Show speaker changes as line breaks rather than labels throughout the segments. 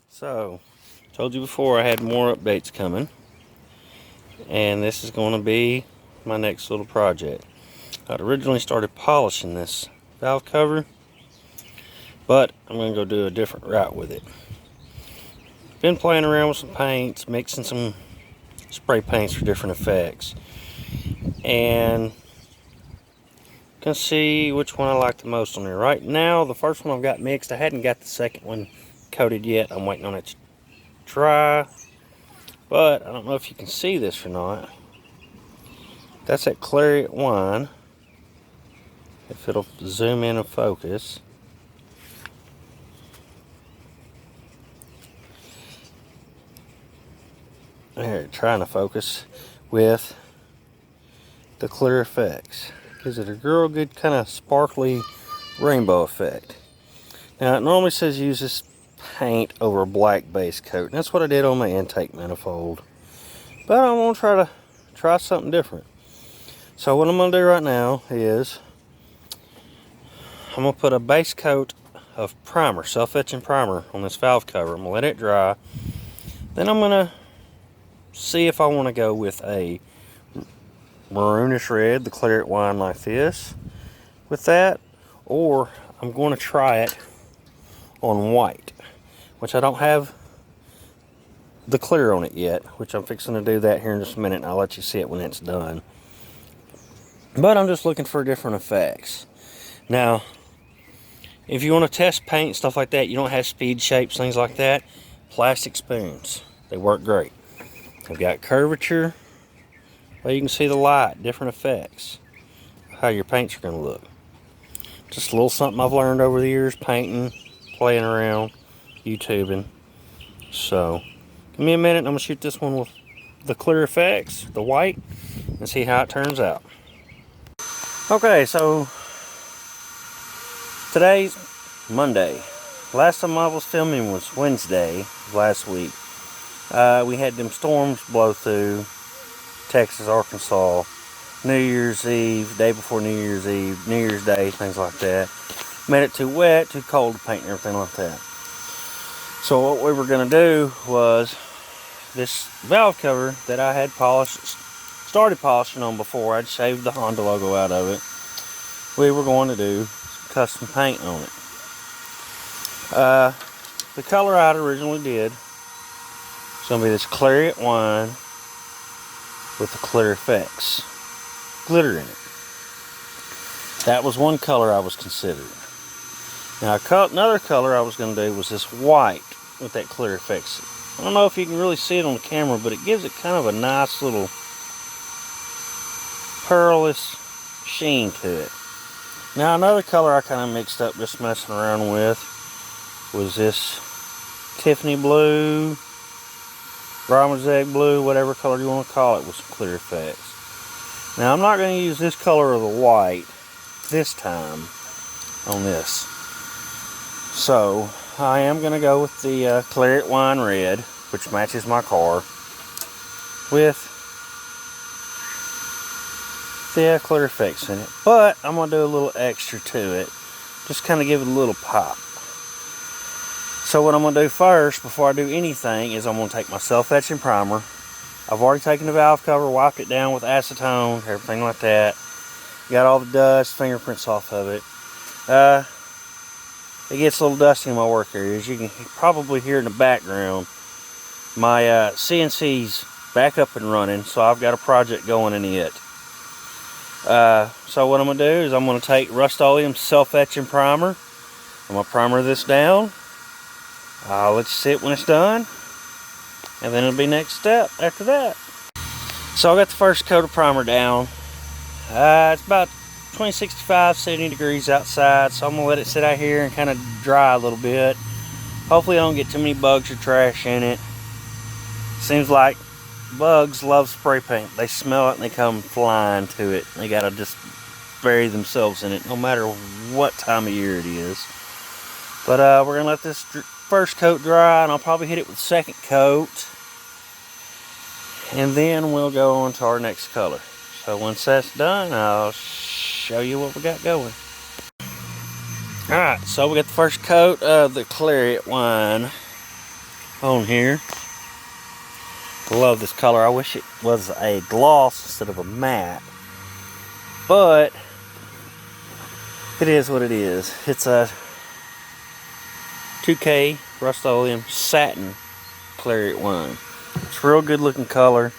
So, told you before I had more updates coming, and this is going to be my next little project. I'd originally started polishing this valve cover, but I'm going to go do a different route with it. Been playing around with some paints, mixing some spray paints for different effects, and gonna see which one I like the most on there. Right now, the first one I've got mixed. I hadn't got the second one coated yet. I'm waiting on it to dry. But I don't know if you can see this or not. That's that claret wine. If it'll zoom in and focus. There, trying to focus with the clear effects. Gives it a real good kind of sparkly rainbow effect. Now it normally says use this paint over a black base coat. And that's what I did on my intake manifold. But I'm going to try something different. So what I'm going to do right now is I'm going to put a base coat of primer, self-etching primer on this valve cover. I'm going to let it dry. Then I'm going to see if I want to go with a maroonish red, the claret wine like this, with that, or I'm going to try it on white, which I don't have the clear on it yet, which I'm fixing to do that here in just a minute, and I'll let you see it when it's done. But I'm just looking for different effects. Now, if you want to test paint, stuff like that, you don't have speed shapes, things like that, plastic spoons, they work great. They've got curvature, well, you can see the light, different effects, how your paints are going to look. Just a little something I've learned over the years, painting, playing around, YouTubing. So, give me a minute, I'm going to shoot this one with the clear effects, the white, and see how it turns out. Okay, so today's Monday. Last time I was filming was Wednesday last week. We had them storms blow through Texas, Arkansas, New Year's Eve, day before New Year's Eve, New Year's Day, things like that. Made it too wet, too cold to paint and everything like that. So what we were going to do was this valve cover that I had started polishing on before. I'd shaved the Honda logo out of it. We were going to do custom paint on it. The color I originally did is going to be this claret wine with the clear effects glitter in it. That was one color I was considering. Now another color I was going to do was this white with that clear effects. I don't know if you can really see it on the camera, but it gives it kind of a nice little pearlesque sheen to it. Now another color I kind of mixed up just messing around with was this Tiffany blue, Brahma's egg blue, whatever color you want to call it, with some clear effects. Now I'm not going to use this color of the white this time on this. So I am going to go with the claret wine red, which matches my car, with the clear effects in it. But I'm going to do a little extra to it, just kind of give it a little pop. So what I'm going to do first, before I do anything, is I'm going to take my self-etching primer. I've already taken the valve cover, wiped it down with acetone, everything like that. Got all the dust, fingerprints off of it. It gets a little dusty in my work area. As you can probably hear in the background, my CNC's back up and running, so I've got a project going in it. So what I'm going to do is I'm going to take Rust-Oleum self-etching primer. I'm going to primer this down. I'll let you see it when it's done, and then it'll be next step after that. So I got the first coat of primer down. It's about 65, 70 degrees outside, so I'm going to let it sit out here and kind of dry a little bit. Hopefully I don't get too many bugs or trash in it. Seems like bugs love spray paint. They smell it and they come flying to it. They got to just bury themselves in it, no matter what time of year it is. But we're going to let this first coat dry, and I'll probably hit it with the second coat, and then we'll go on to our next color. So once that's done, I'll show you what we got going. Alright, so we got the first coat of the claret wine on here. I love this color. I wish it was a gloss instead of a matte, but it is what it is. It's a 2K Rust-Oleum satin claret wine. It's a real good looking color.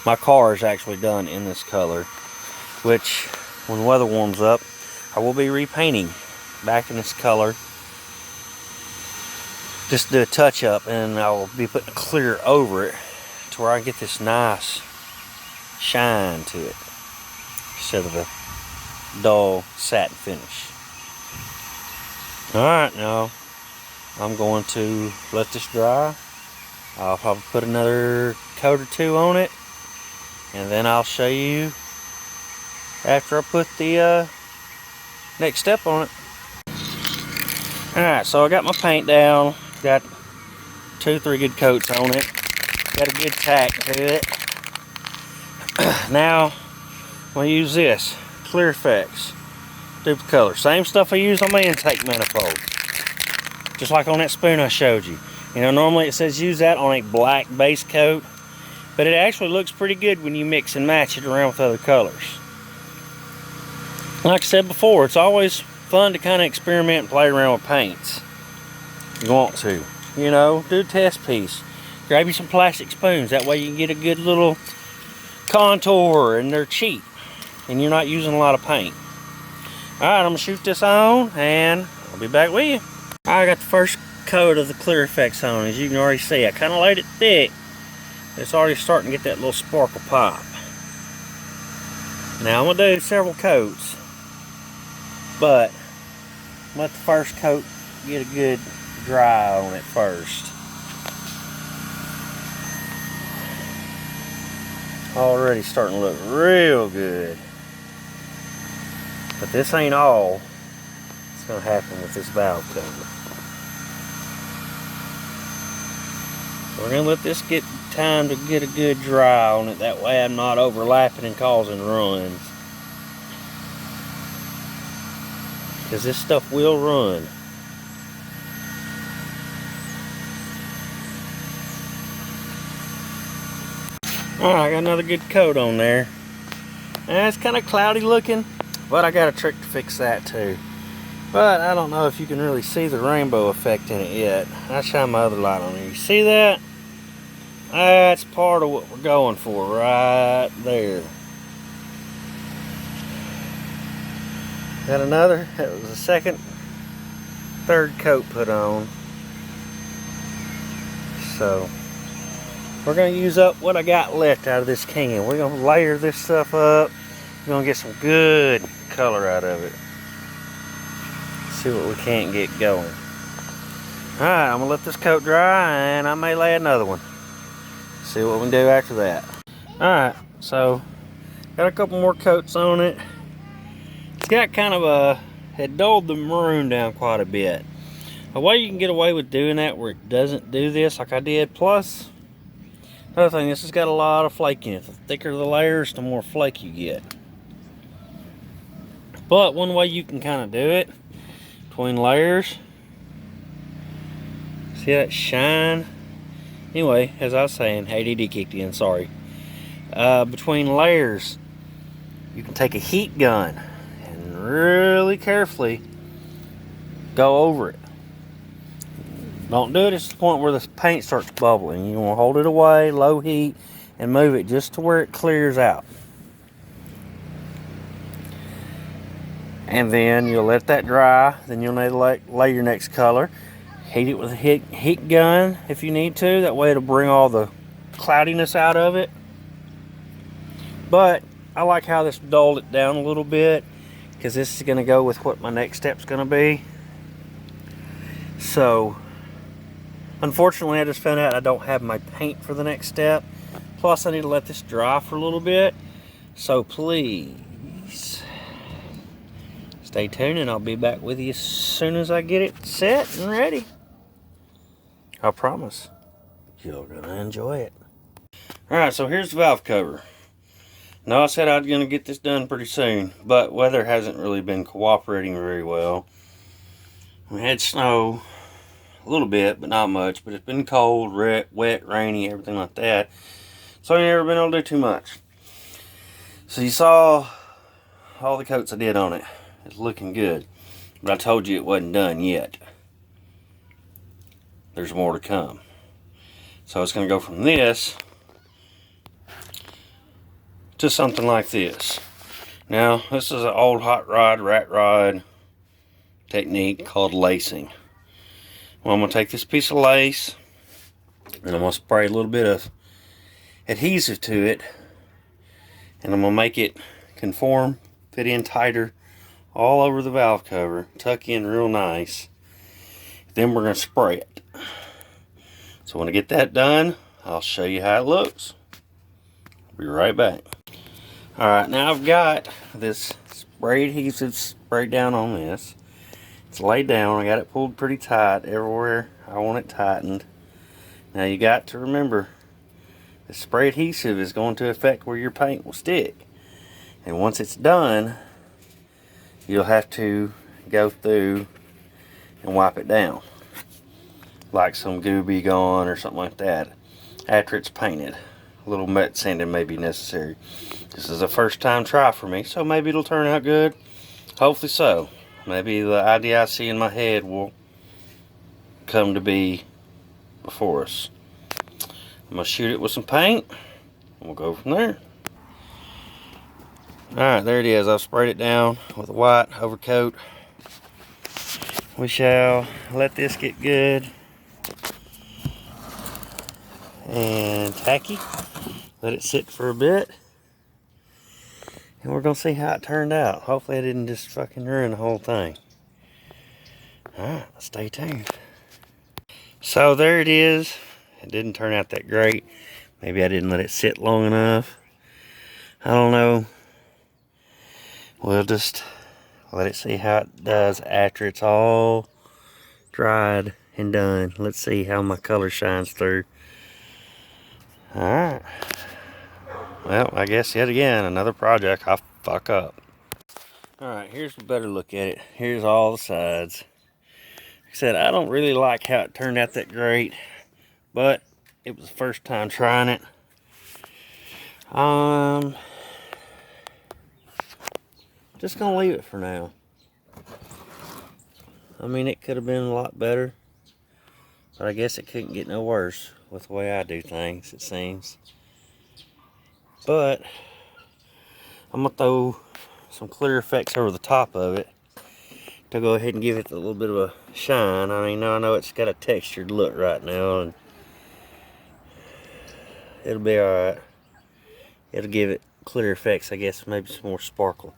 My car is actually done in this color, which when the weather warms up, I will be repainting back in this color. Just do a touch up, and I will be putting a clear over it to where I get this nice shine to it instead of a dull satin finish. Alright, now I'm going to let this dry. I'll probably put another coat or two on it, and then I'll show you after I put the next step on it. Alright, so I got my paint down, got 2-3 good coats on it, got a good tack to it. Now I'm going to use this Clear Effects Duplicate Color, same stuff I use on my intake manifold, just like on that spoon I showed you. You know, normally it says use that on a black base coat, but it actually looks pretty good when you mix and match it around with other colors. Like I said before, it's always fun to kind of experiment and play around with paints. You want to, you know, do a test piece. Grab you some plastic spoons, that way you can get a good little contour, and they're cheap and you're not using a lot of paint. Alright, I'm gonna shoot this on and I'll be back with you. I got the first coat of the Clear Effects on. As you can already see, I kind of laid it thick. It's already starting to get that little sparkle pop. Now I'm gonna do several coats, but let the first coat get a good dry on it first. Already starting to look real good. But this ain't all that's going to happen with this valve cover. We're going to let this get time to get a good dry on it. That way I'm not overlapping and causing runs. Because this stuff will run. Alright, I got another good coat on there. And it's kind of cloudy looking, but I got a trick to fix that too. But I don't know if you can really see the rainbow effect in it yet. I'll shine my other light on it. You see that? That's part of what we're going for right there. Got another, that was the second, third coat put on. So we're going to use up what I got left out of this can. We're going to layer this stuff up. We're going to get some good color out of it. See what we can't get going. Alright, I'm going to let this coat dry, and I may lay another one. See what we can do after that. Alright, so got a couple more coats on it. It's got kind of a, it dulled the maroon down quite a bit. A way you can get away with doing that where it doesn't do this like I did, plus another thing, this has got a lot of flakiness. The thicker the layers, the more flake you get. But one way you can kind of do it, between layers, see that shine? Anyway, as I was saying, ADD kicked in, sorry. Between layers, you can take a heat gun and really carefully go over it. Don't do it at the point where the paint starts bubbling. You want to hold it away, low heat, and move it just to where it clears out. And then you'll let that dry. Then you'll need to lay your next color. Heat it with a heat gun if you need to. That way it'll bring all the cloudiness out of it. But I like how this dulled it down a little bit, because this is going to go with what my next step's going to be. So unfortunately, I just found out I don't have my paint for the next step. Plus, I need to let this dry for a little bit. So please stay tuned, and I'll be back with you as soon as I get it set and ready. I promise you're going to enjoy it. Alright, so here's the valve cover. Now, I said I was going to get this done pretty soon, but weather hasn't really been cooperating very well. We had snow a little bit, but not much. But it's been cold, wet, rainy, everything like that. So I ain't never been able to do too much. So you saw all the coats I did on it. It's looking good. But I told you it wasn't done yet. There's more to come. So it's going to go from this to something like this. Now, this is an old hot rod, rat rod technique called lacing. Well, I'm going to take this piece of lace and I'm going to spray a little bit of adhesive to it, and I'm going to make it conform, fit in tighter all over the valve cover, tuck in real nice. Then we're going to spray it. So when I get that done, I'll show you how it looks. Be right back. Alright, now I've got this spray adhesive sprayed down on this. It's laid down. I got it pulled pretty tight everywhere I want it tightened. Now you got to remember, the spray adhesive is going to affect where your paint will stick. And once it's done, you'll have to go through and wipe it down. Like some goo be gone or something like that after it's painted. A little wet sanding may be necessary. This is a first time try for me, so maybe it'll turn out good. Hopefully so. Maybe the idea I see in my head will come to be before us. I'm going to shoot it with some paint, and we'll go from there. Alright, there it is. I've sprayed it down with a white overcoat. We shall let this get good and tacky. Let it sit for a bit. And we're going to see how it turned out. Hopefully I didn't just fucking ruin the whole thing. Alright, stay tuned. So there it is. It didn't turn out that great. Maybe I didn't let it sit long enough. I don't know. We'll just let it see how it does after it's all dried and done. Let's see how my color shines through. Alright. Well, I guess yet again, another project I fuck up. Alright, here's a better look at it. Here's all the sides. Like I said, I don't really like how it turned out that great, but it was the first time trying it. Just gonna leave it for now. I mean, it could have been a lot better, but I guess it couldn't get no worse with the way I do things, it seems. But I'm gonna throw some clear effects over the top of it to go ahead and give it a little bit of a shine. I mean, I know it's got a textured look right now, and it'll be alright. It'll give it clear effects, I guess, maybe some more sparkle.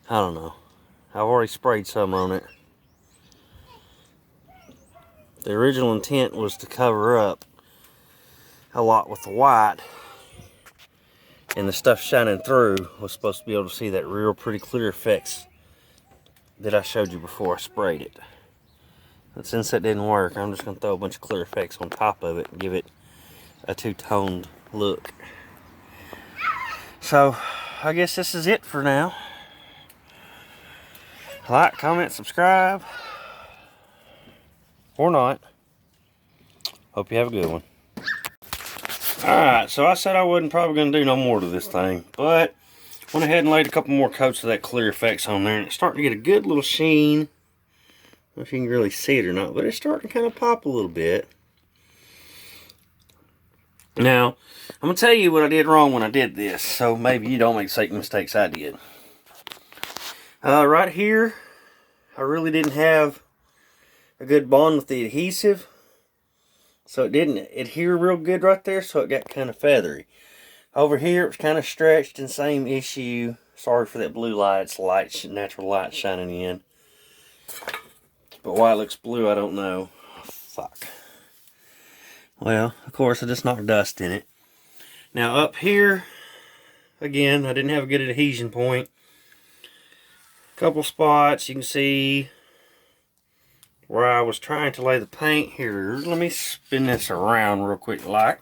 I don't know. I've already sprayed some on it. The original intent was to cover up a lot with the white, and the stuff shining through was supposed to be able to see that real pretty clear effects that I showed you before I sprayed it. But since that didn't work, I'm just going to throw a bunch of clear effects on top of it and give it a two-toned look. So, I guess this is it for now. Like, comment, subscribe. Or not. Hope you have a good one. Alright, so I said I wasn't probably going to do no more to this thing, but went ahead and laid a couple more coats of that clear effects on there, and it's starting to get a good little sheen. I don't know if you can really see it or not, but it's starting to kind of pop a little bit. Now, I'm going to tell you what I did wrong when I did this, so maybe you don't make the same mistakes I did. Right here, I really didn't have a good bond with the adhesive. So it didn't adhere real good right there, so it got kind of feathery. Over here, it was kind of stretched, and same issue. Sorry for that blue light. It's natural light shining in. But why it looks blue, I don't know. Fuck. Well, of course, I just knocked dust in it. Now up here, again, I didn't have a good adhesion point. Couple spots, you can see where I was trying to lay the paint here. Let me spin this around real quick, like,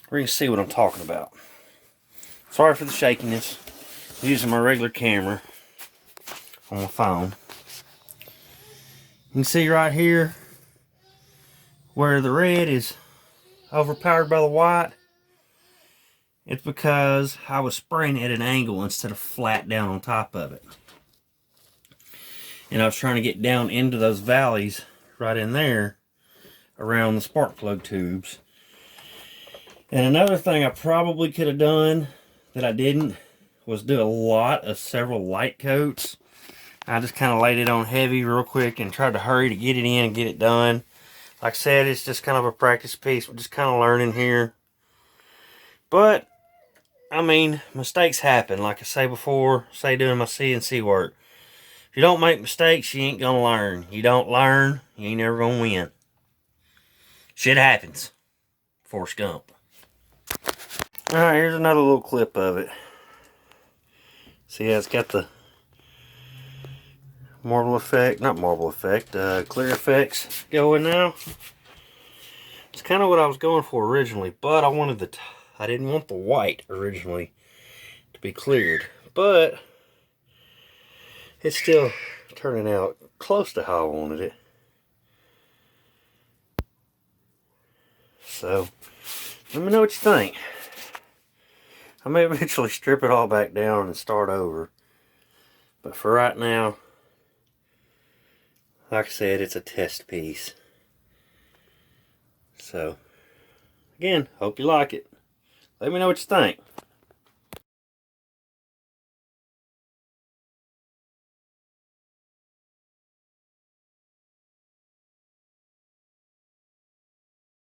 where you can see what I'm talking about. Sorry for the shakiness. I'm using my regular camera on my phone. You can see right here where the red is overpowered by the white, it's because I was spraying at an angle instead of flat down on top of it. And I was trying to get down into those valleys right in there around the spark plug tubes. And another thing I probably could have done that I didn't was do a lot of several light coats. I just kind of laid it on heavy real quick and tried to hurry to get it in and get it done. Like I said, it's just kind of a practice piece. We're just kind of learning here. But, I mean, mistakes happen. Like I say before, say doing my CNC work. If you don't make mistakes, you ain't gonna learn. You don't learn, you ain't never gonna win. Shit happens. Forrest Gump. Alright, here's another little clip of it. See how it's got the marble effect, not marble effect, clear effects going now. It's kind of what I was going for originally, but I didn't want the white originally to be cleared, but it's still turning out close to how I wanted it. So, let me know what you think. I may eventually strip it all back down and start over. But for right now, like I said, it's a test piece. So, again, hope you like it. Let me know what you think.